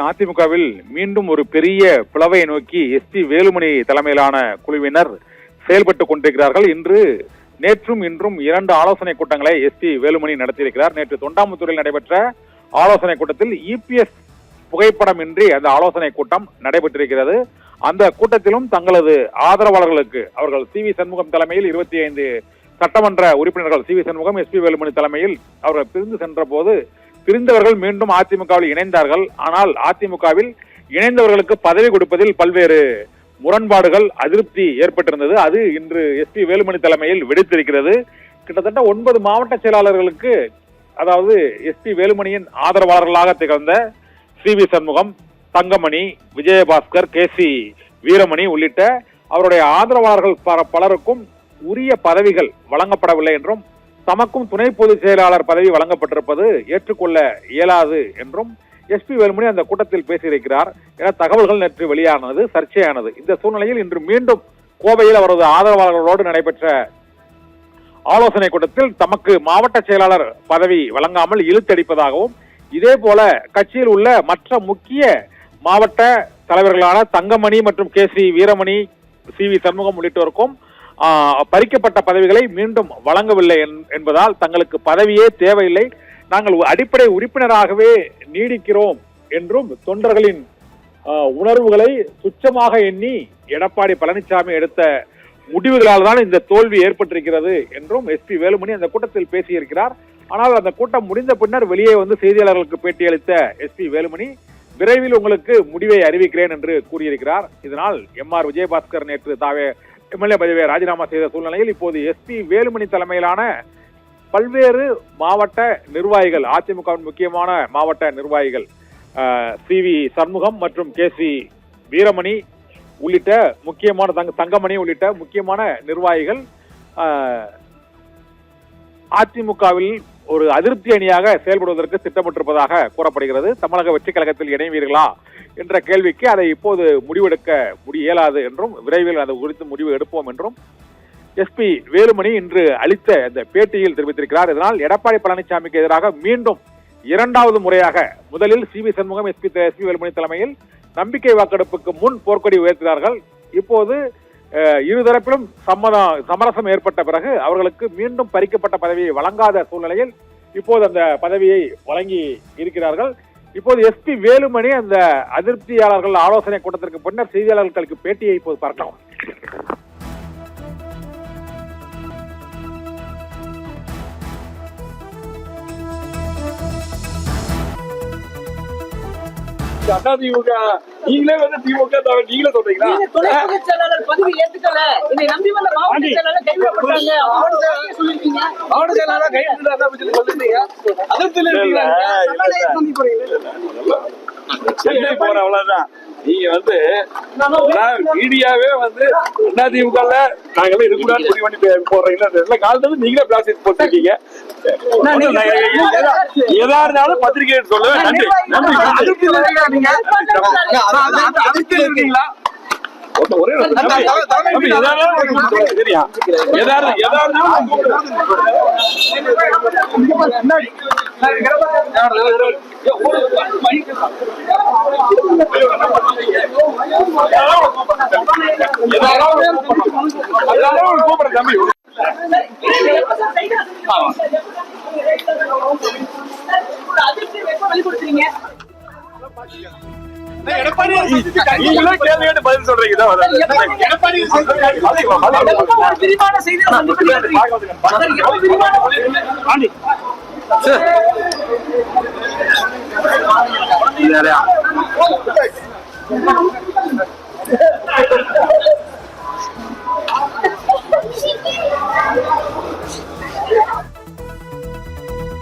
அதிமுகவில் மீண்டும் ஒரு பெரிய பிளவை நோக்கி எஸ்பி வேலுமணி தலைமையிலான குழுவினர் செயல்பட்டுக் கொண்டிருக்கிறார்கள். நேற்றும் இன்றும் 2 ஆலோசனை கூட்டங்களை எஸ்பி வேலுமணி நடத்தியிருக்கிறார். நேற்று தொண்டாமுத்தூரில் நடைபெற்ற ஆலோசனை கூட்டத்தில் இபிஎஸ் புகைப்படம் இன்றி அந்த ஆலோசனை கூட்டம் நடைபெற்றிருக்கிறது. அந்த கூட்டத்திலும் தங்களது ஆதரவாளர்களுக்கு அவர்கள் சி.வி. சண்முகம் தலைமையில் 25 சட்டமன்ற உறுப்பினர்கள் சி.வி. சண்முகம், எஸ்பி வேலுமணி தலைமையில் அவர்கள் பிரிந்து சென்ற போது பிரிந்தவர்கள் மீண்டும் அதிமுகவில் இணைந்தார்கள். ஆனால் அதிமுகவில் இணைந்தவர்களுக்கு பதவி கொடுப்பதில் பல்வேறு முரண்பாடுகள், அதிருப்தி ஏற்பட்டிருந்தது. அது இன்று எஸ்பி வேலுமணி தலைமையில் வெடித்திருக்கிறது. கிட்டத்தட்ட 9 மாவட்ட செயலாளர்களுக்கு, அதாவது எஸ்பி வேலுமணியின் ஆதரவாளர்களாக திகழ்ந்த சி.வி. சண்முகம், தங்கமணி, விஜயபாஸ்கர், கே.சி. வீரமணி உள்ளிட்ட அவருடைய ஆதரவாளர்கள் பலருக்கும் உரிய பதவிகள் வழங்கப்படவில்லை என்றும் தமக்கும் துணை பொதுச் செயலாளர் பதவி வழங்கப்பட்டிருப்பது ஏற்றுக்கொள்ள இயலாது என்றும் எஸ்பி வேலுமணி அந்த கூட்டத்தில் பேசியிருக்கிறார் என தகவல்கள் நேற்று வெளியானது, சர்ச்சையானது. இந்த சூழ்நிலையில் இன்று மீண்டும் கோவையில் அவரது ஆதரவாளர்களோடு நடைபெற்ற ஆலோசனை கூட்டத்தில் தமக்கு மாவட்ட செயலாளர் பதவி வழங்காமல் இழுத்தடிப்பதாகவும், இதே போல கட்சியில் உள்ள மற்ற முக்கிய மாவட்ட தலைவர்களான தங்கமணி மற்றும் கே.சி. வீரமணி, சி.வி. சண்முகம் உள்ளிட்டோருக்கும் பறிக்கப்பட்ட பதவிகளை மீண்டும் வழங்கவில்லை என்பதால் தங்களுக்கு பதவியே தேவையில்லை, நாங்கள் அடிப்படை உறுப்பினராகவே நீடிக்கிறோம் என்றும் தொண்டர்களின் உணர்வுகளை துச்சமாக எண்ணி எடப்பாடி பழனிசாமி எடுத்த முடிவுகளால் தான் இந்த தோல்வி ஏற்பட்டிருக்கிறது என்றும் எஸ்பி வேலுமணி அந்த கூட்டத்தில் பேசியிருக்கிறார். ஆனால் அந்த கூட்டம் முடிந்த பின்னர் வெளியே வந்து செய்தியாளர்களுக்கு பேட்டியளித்த எஸ்பி வேலுமணி விரைவில் உங்களுக்கு முடிவை அறிவிக்கிறேன் என்று கூறியிருக்கிறார். இதனால் எம்.ஆர். விஜயபாஸ்கர் நேற்று எம்எல்ஏ பதவியை ராஜினாமா செய்த சூழ்நிலையில் இப்போது எஸ்பி வேலுமணி தலைமையிலான பல்வேறு மாவட்ட நிர்வாகிகள், அதிமுகவின் முக்கியமான மாவட்ட நிர்வாகிகள் சி.வி. சண்முகம் மற்றும் கே.சி. வீரமணி உள்ளிட்ட முக்கியமான தங்கமணி உள்ளிட்ட முக்கியமான நிர்வாகிகள் அதிமுகவில் ஒரு அதிருப்தி அணியாக செயல்படுவதற்கு திட்டமிட்டிருப்பதாக கூறப்படுகிறது. தமிழக வெற்றி கழகத்தில் இணைவீர்களா என்ற கேள்விக்கு அதை இப்போது முடிவெடுக்க இயலாது என்றும் விரைவில் அது குறித்து முடிவு எடுப்போம் என்றும் எஸ்பி வேலுமணி இன்று அளித்த இந்த பேட்டியில் தெரிவித்திருக்கிறார். இதனால் எடப்பாடி பழனிசாமிக்கு எதிராக மீண்டும் 2வது முறையாக, முதலில் சி.வி. சண்முகம், எஸ்பி வேலுமணி தலைமையில் நம்பிக்கை வாக்கெடுப்புக்கு முன் போர்க்கொடி உயர்த்தினார்கள். இப்போது இருதரப்பிலும் சமரசம் ஏற்பட்ட பிறகு அவர்களுக்கு மீண்டும் பறிக்கப்பட்ட பதவியை வழங்காத சூழ்நிலையில் இப்போது அந்த பதவியை வழங்கி இருக்கிறார்கள். இப்போது எஸ்பி வேலுமணி அந்த அதிருப்தியாளர்கள் ஆலோசனை கூட்டத்திற்கு பின்னர் செய்தியாளர்களுக்கு பேட்டியை இப்போது பார்க்கலாம். அதிமுக நீங்களே வந்து திமுக நீங்களே சொல்றீங்களா? துணை பொதுச் செயலாளர் பதவி ஏத்துக்கல, என்னை நம்பி வந்த மாவட்ட செயலாளர் கைவிடப்பட்டாங்க. மாவட்ட செயலாளர் கைவிட்டு சொல்லிருந்தீங்க. அவ்வளவுதான். நீங்க வந்து மீடியாவே வந்து அதிமுக நாங்களே இருக்கக்கூடாது முடிவு பண்ணி போடுறீங்களா? காலத்துல நீங்களே பிளாஸ்டிக் போட்டிருக்கீங்க. எதா இருந்தாலும் பத்திரிகை சொல்லுவேன். நன்றி ஒரே சரியா? கூப்பிட தம்பி பதில் சொல்றீங்க.